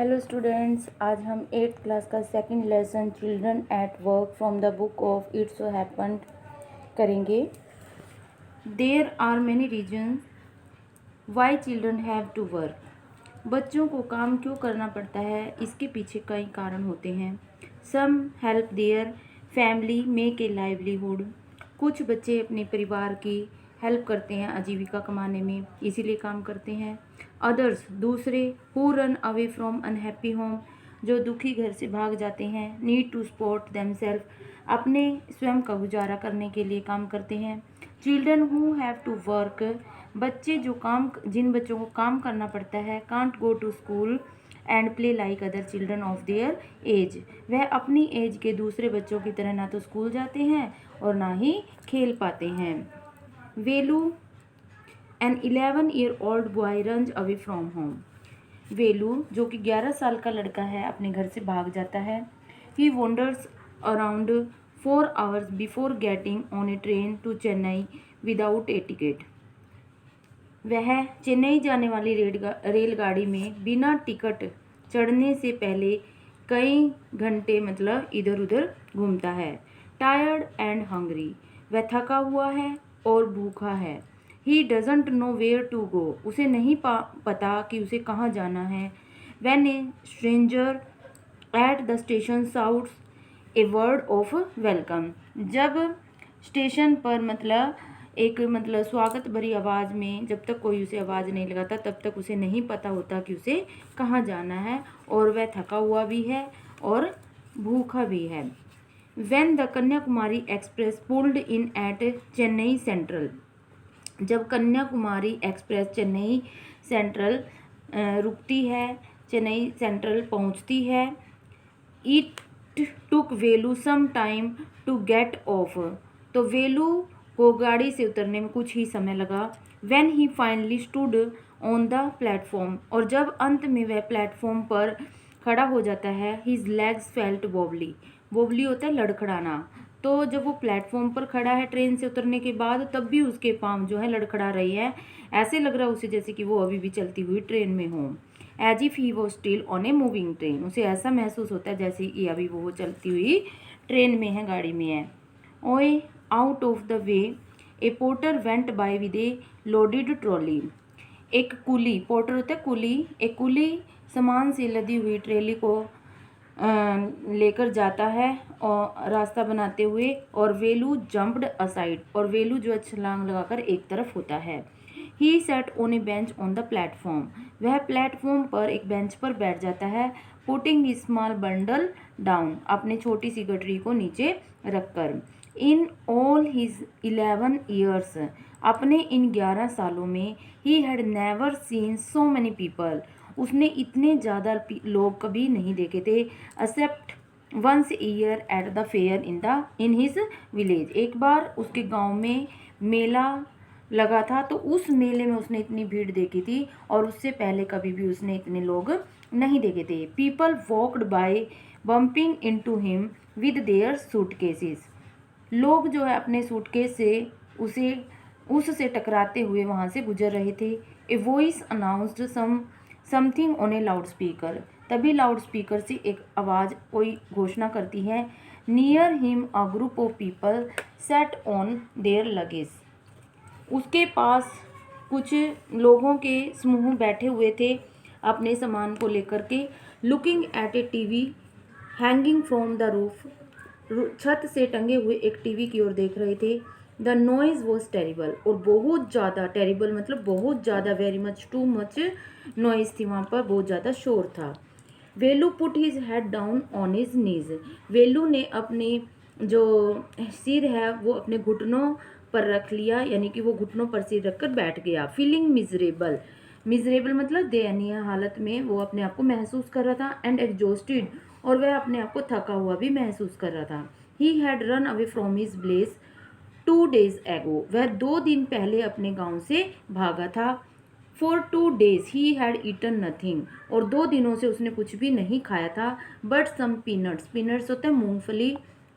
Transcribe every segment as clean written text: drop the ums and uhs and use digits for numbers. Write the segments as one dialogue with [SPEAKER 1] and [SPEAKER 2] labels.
[SPEAKER 1] Hello students, आज हम 8th class का second lesson children at work from the book of its so happened करेंगे। There are many reasons why children have to work. बच्चों को काम क्यों करना पड़ता है, इसके पीछे कई कारण होते हैं। Some help their family make a livelihood. कुछ बच्चे अपने परिवार की हेल्प करते हैं आजीविका कमाने में, इसीलिए काम करते हैं। अदर्स दूसरे, who run away from unhappy home, जो दुखी घर से भाग जाते हैं। नीड टू सपोर्ट देमसेल्फ, अपने स्वयं का गुजारा करने के लिए काम करते हैं। Children who have to work, बच्चे जिन बच्चों को काम करना पड़ता है। Can't go to school and play like other children of their age, वह अपनी एज के दूसरे बच्चों की तरह ना तो स्कूल जाते हैं और ना ही खेल पाते हैं। Velu, an 11-year-old boy runs away from home. Velu जो कि 11 साल का लड़का है, अपने घर से भाग जाता है। He wanders around 4 hours before getting on a train to Chennai without a ticket. वह चेन्नई जाने वाली रेलगाड़ी में बिना टिकट चढ़ने से पहले कई घंटे इधर उधर घूमता है। टायर्ड एंड हंग्री, वह थका हुआ है और भूखा है। He doesn't know where to go, उसे नहीं पता कि उसे कहाँ जाना है। When a stranger at the station shouts a word of welcome, जब स्टेशन पर एक स्वागत भरी आवाज़ में जब तक कोई उसे आवाज़ नहीं लगाता तब तक उसे नहीं पता होता कि उसे कहाँ जाना है, और वह थका हुआ भी है और भूखा भी है। When the Kanyakumari express pulled in at Chennai central, जब कन्याकुमारी एक्सप्रेस चेन्नई सेंट्रल रुकती है, चेन्नई सेंट्रल पहुंचती है। It took Velu some time to get off, तो वेलू को गाड़ी से उतरने में कुछ ही समय लगा। When he finally stood on the platform, और जब अंत में वह प्लेटफॉर्म पर खड़ा हो जाता है। His legs felt wobbly, wobbly होता है लड़खड़ाना, तो जब वो प्लेटफॉर्म पर खड़ा है ट्रेन से उतरने के बाद, तब भी उसके पाँव जो है लड़खड़ा रही है। ऐसे लग रहा है उसे जैसे कि वो अभी भी चलती हुई ट्रेन में हो। एज इफ ही वो still on a moving train, उसे ऐसा महसूस होता है जैसे कि अभी वो चलती हुई ट्रेन में है, गाड़ी में है। ओए out of the way A porter went by with A loaded trolley, एक कुली, पोर्टर होता है कुली, एक कुली सामान से लदी हुई ट्रेली को लेकर जाता है और रास्ता बनाते हुए। और वेलू जंप्ड असाइड, और वेलू जो छलांग लगाकर एक तरफ होता है। He sat on a bench on the platform, वह प्लेटफॉर्म पर एक बेंच पर बैठ जाता है। Putting he small bundle down, अपने छोटी सी गठरी को नीचे रखकर। इन ऑल हिज 11 years, अपने इन 11 सालों में, he had never seen so many people, उसने इतने ज़्यादा लोग कभी नहीं देखे थे। Except once year at the fair in his village, एक बार उसके गांव में मेला लगा था, तो उस मेले में उसने इतनी भीड़ देखी थी, और उससे पहले कभी भी उसने इतने लोग नहीं देखे थे। People walked by bumping into him with their suitcases, लोग जो है अपने सूटकेस से उससे टकराते हुए वहाँ से गुजर रहे थे। A voice announced something on A loud speaker, तभी लाउड स्पीकर से एक आवाज़ कोई घोषणा करती है। Near him a group of people set on their luggage, उसके पास कुछ लोगों के समूह बैठे हुए थे अपने सामान को लेकर के। Looking at A TV hanging from the roof, छत से टंगे हुए एक टीवी की ओर देख रहे थे। द नॉइज वॉज टेरिबल, और बहुत ज़्यादा, टेरिबल बहुत ज़्यादा, very much, too much noise थी वहाँ पर, बहुत ज़्यादा शोर था। Velu put his head down on his knees, Velu ने अपने जो सिर है वो अपने घुटनों पर रख लिया, यानी कि वो घुटनों पर सिर रखकर बैठ गया। फीलिंग मिजरेबल, मिजरेबल दयनीय हालत में वो अपने आप को महसूस कर रहा था। एंड एग्जॉस्टेड, और वह अपने आप को थका हुआ भी महसूस कर रहा था। He had run away from his place 2 days एगो, वह 2 दिन पहले अपने गांव से भागा था। For 2 days he had eaten nothing, और 2 दिनों से उसने कुछ भी नहीं खाया था। बट सम पीनट्स, पीनट्स होते हैं मूंगफली,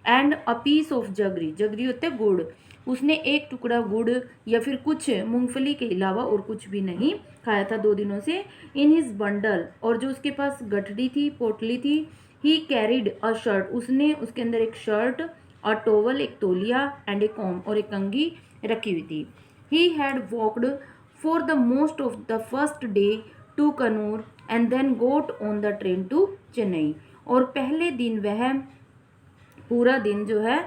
[SPEAKER 1] एंड अ पीस ऑफ जगरी, जगरी होते हैं गुड़, उसने एक टुकड़ा गुड़ या फिर कुछ मूंगफली के अलावा और कुछ भी नहीं खाया था 2 दिनों से। इन हिज बंडल, और जो उसके पास गठड़ी थी, पोटली थी, ही कैरिड अ शर्ट, उसने उसके अंदर एक शर्ट, अ टोवल, एक तौलिया, एंड ए कॉम, और एक कंघी रखी हुई थी। He had walked for the most of the first day to Coonoor and then got on the train to Chennai, और पहले दिन वह पूरा दिन जो है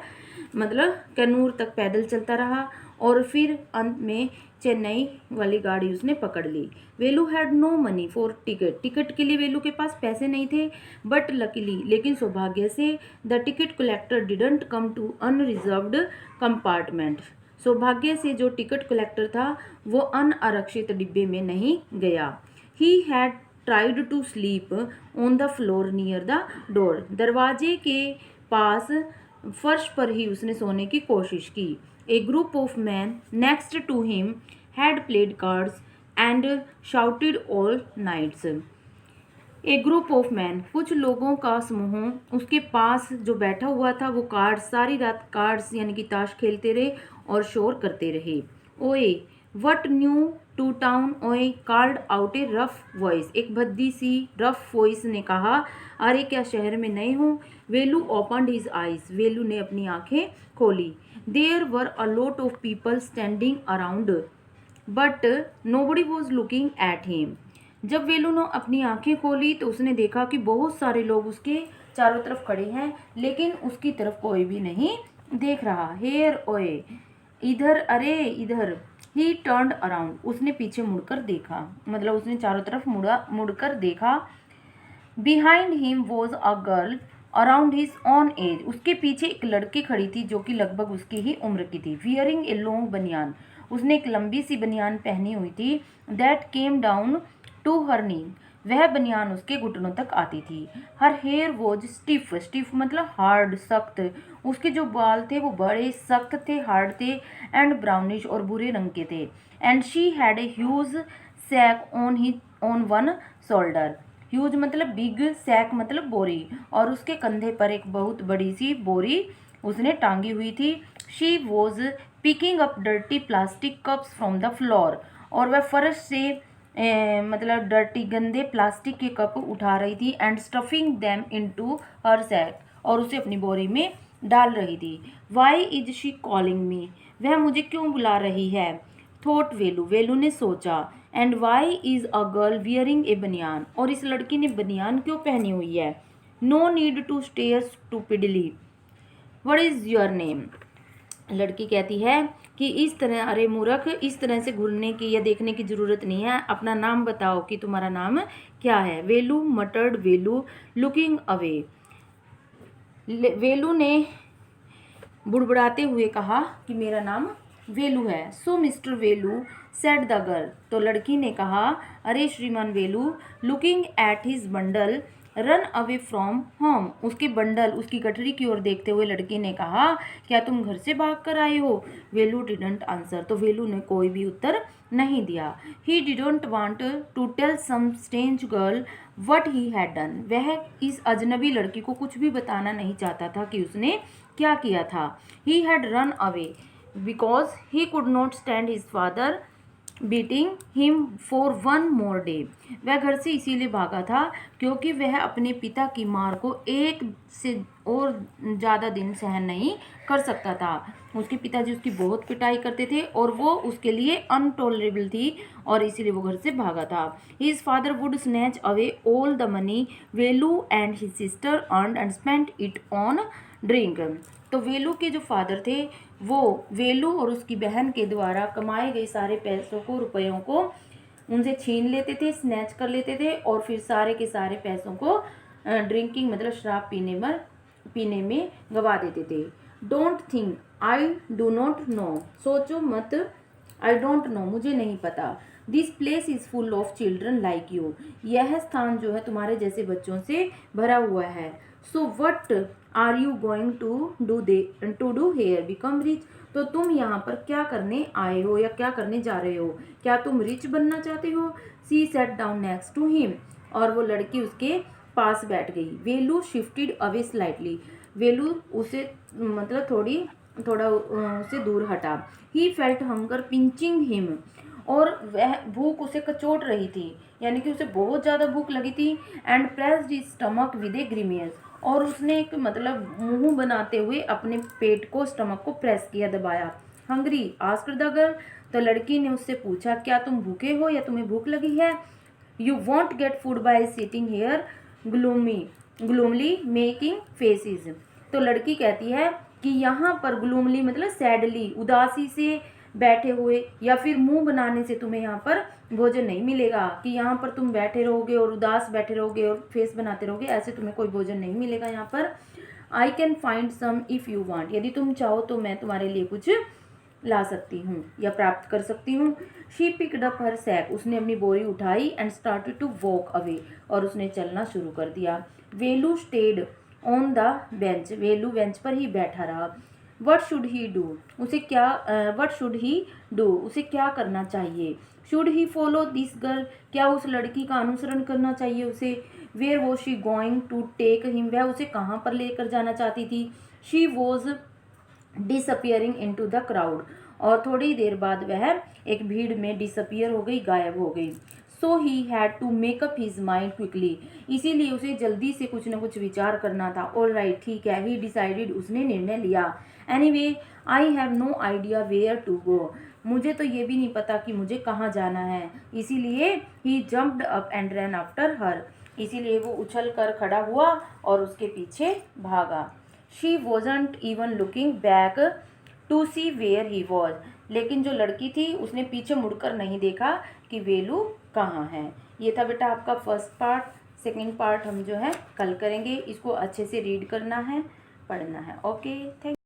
[SPEAKER 1] मतलब कन्नूर तक पैदल चलता रहा और फिर अंत में चेन्नई वाली गाड़ी उसने पकड़ ली। Velu had no money for ticket, ticket के लिए वेलू के पास पैसे नहीं थे। बट लकीली, लेकिन सौभाग्य से, the ticket collector didn't come to unreserved compartment, सौभाग्य से जो टिकट कलेक्टर था वो अनारक्षित डिब्बे में नहीं गया। He had tried to sleep on the floor near the door, दरवाजे के पास फर्श पर ही उसने सोने की कोशिश की। A group of man next to him had played cards and shouted all nights. A group of man, कुछ लोगों का समूह उसके पास जो बैठा हुआ था वो कार्ड्स, सारी रात कार्ड्स यानी कि ताश खेलते रहे और शोर करते रहे। ओए वट न्यू टू टाउन, ओए कॉल्ड आउट ए रफ वॉइस, एक भद्दी सी रफ वॉइस ने कहा, अरे क्या शहर में नए हो। Velu opened his eyes, Velu ने अपनी आंखें खोली। There were a lot of people standing around but nobody was looking at him. जब वेलू ने अपनी आंखें खोली तो उसने देखा कि बहुत सारे लोग उसके चारों तरफ खड़े हैं लेकिन उसकी तरफ कोई भी नहीं देख रहा। हेयर ओए, इधर, अरे इधर। ही टर्न्ड अराउंड, उसने पीछे मुड़कर देखा, मतलब उसने चारों तरफ मुड़कर देखा। Behind him was a girl around his own age, उसके पीछे एक लड़की खड़ी थी जो कि लगभग उसकी ही उम्र की थी। वियरिंग ए लॉन्ग बनियान, उसने एक लंबी सी बनियान पहनी हुई थी। That came down to her knee, वह बनियान उसके घुटनों तक आती थी। Her hair was stiff, stiff मतलब हार्ड, सख्त, उसके जो बाल थे वो बड़े सख्त थे, हार्ड थे, एंड ब्राउनिश और भूरे रंग के थे। And she had a huge sack on one shoulder, huge मतलब बिग, सैक मतलब बोरी, और उसके कंधे पर एक बहुत बड़ी सी बोरी उसने टांगी हुई थी। She was picking up dirty plastic cups from the floor, और वह फर्श से मतलब डर्टी गंदे प्लास्टिक के कप उठा रही थी। And stuffing them into her sack, और उसे अपनी बोरी में डाल रही थी। Why is she calling me, वह मुझे क्यों बुला रही है। थॉट वेलू, वेलू ने सोचा। And why is a girl wearing a बनियान, और इस लड़की ने बनियान क्यों पहनी हुई है। No need to stare stupidly, what is your name, लड़की कहती है कि इस तरह, अरे मूर्ख, इस तरह से घूरने की या देखने की ज़रूरत नहीं है, अपना नाम बताओ कि तुम्हारा नाम क्या है। वेलू मटर्ड, वेलू लुकिंग अवे, वेलू ने बुड़बुड़ाते हुए कहा कि मेरा नाम वेलू है। So mister Velu said the girl, तो लड़की ने कहा, अरे श्रीमान Velu, looking at his bundle run away from home, उसके बंडल, उसकी गठरी की ओर देखते हुए लड़की ने कहा, क्या तुम घर से भाग कर आए हो। वेलू डिडंट आंसर, तो वेलू ने कोई भी उत्तर नहीं दिया। He didn't want to tell some strange girl what he had done, वह इस अजनबी लड़की को कुछ भी बताना नहीं चाहता था कि उसने क्या किया था। He had run away because he could not stand his father beating him for one more day, वह घर से इसीलिए भागा था क्योंकि वह अपने पिता की मार को एक से और ज़्यादा दिन सहन नहीं कर सकता था। उसके पिताजी उसकी बहुत पिटाई करते थे और वो उसके लिए अनटॉलरेबल थी और इसीलिए वो घर से भागा था। His father would snatch away all the money Velu and his sister earned and spent it on drink, तो वेलू के जो फादर थे वो वेलू और उसकी बहन के द्वारा कमाए गए सारे पैसों को, रुपयों को उनसे छीन लेते थे, स्नैच कर लेते थे और फिर सारे के सारे पैसों को ड्रिंकिंग मतलब शराब पीने में गवा देते थे। Don't think, I do not know, सोचो मत, आई डोंट नो मुझे नहीं पता। This place is full of children like you, यह स्थान जो है तुम्हारे जैसे बच्चों से भरा हुआ है। So what are you going to do here become rich, तो तुम यहाँ पर क्या करने आए हो या क्या करने जा रहे हो, क्या तुम रिच बनना चाहते हो। She sat down next to him, और वो लड़की उसके पास बैठ गई। Velu shifted away slightly, Velu उसे मतलब थोड़ी थोड़ा उससे दूर हटा। He felt hunger pinching him, और वह भूख उसे कचोट रही थी, यानी कि उसे बहुत ज़्यादा भूख लगी थी। And pressed his stomach with a grimace, और उसने एक मतलब मुंह बनाते हुए अपने पेट को, स्टमक को प्रेस किया, दबाया। हंग्री आस्क्ड द गर्ल, तो लड़की ने उससे पूछा, क्या तुम भूखे हो या तुम्हें भूख लगी है? You won't get food by sitting here gloomily making faces, तो लड़की कहती है कि यहाँ पर ग्लूमली मतलब सैडली, उदासी से बैठे हुए, या फिर मुंह बनाने से तुम्हें यहाँ पर भोजन नहीं मिलेगा, कि यहाँ पर तुम बैठे रहोगे और उदास बैठे रहोगे और फेस बनाते रहोगे, ऐसे तुम्हें कोई भोजन नहीं मिलेगा यहाँ पर। I can find some if you want, यदि तुम चाहो तो मैं तुम्हारे लिए कुछ ला सकती हूँ या प्राप्त कर सकती हूँ। She picked up her sack, उसने अपनी बोरी उठाई। And started to walk away, और उसने चलना शुरू कर दिया। Velu stayed on the bench, Velu bench पर ही बैठा रहा। वट शुड ही डू, उसे क्या वट शुड ही डू, उसे क्या करना चाहिए? Should he follow this girl, क्या उस लड़की का अनुसरण करना चाहिए उसे? Where was she going to take him, वह उसे कहाँ पर लेकर जाना चाहती थी? She was disappearing into the crowd, और थोड़ी देर बाद वह एक भीड़ में डिसअपियर हो गई, गायब हो गई। So he had to make up his mind quickly, इसीलिए उसे जल्दी से कुछ न कुछ विचार करना था। ऑल राइट, ठीक है, ही डिसाइडेड, उसने निर्णय लिया। Anyway I have no idea where to go, मुझे तो ये भी नहीं पता कि मुझे कहाँ जाना है, इसीलिए ही jumped up and ran after her, इसीलिए वो उछल कर खड़ा हुआ और उसके पीछे भागा। She wasn't even looking back to see where he was, लेकिन जो लड़की थी उसने पीछे मुड़कर नहीं देखा कि वेलू कहाँ है। ये था बेटा आपका फर्स्ट पार्ट। सेकंड पार्ट हम जो है कल करेंगे। इसको अच्छे से रीड करना है, पढ़ना है। Okay, thank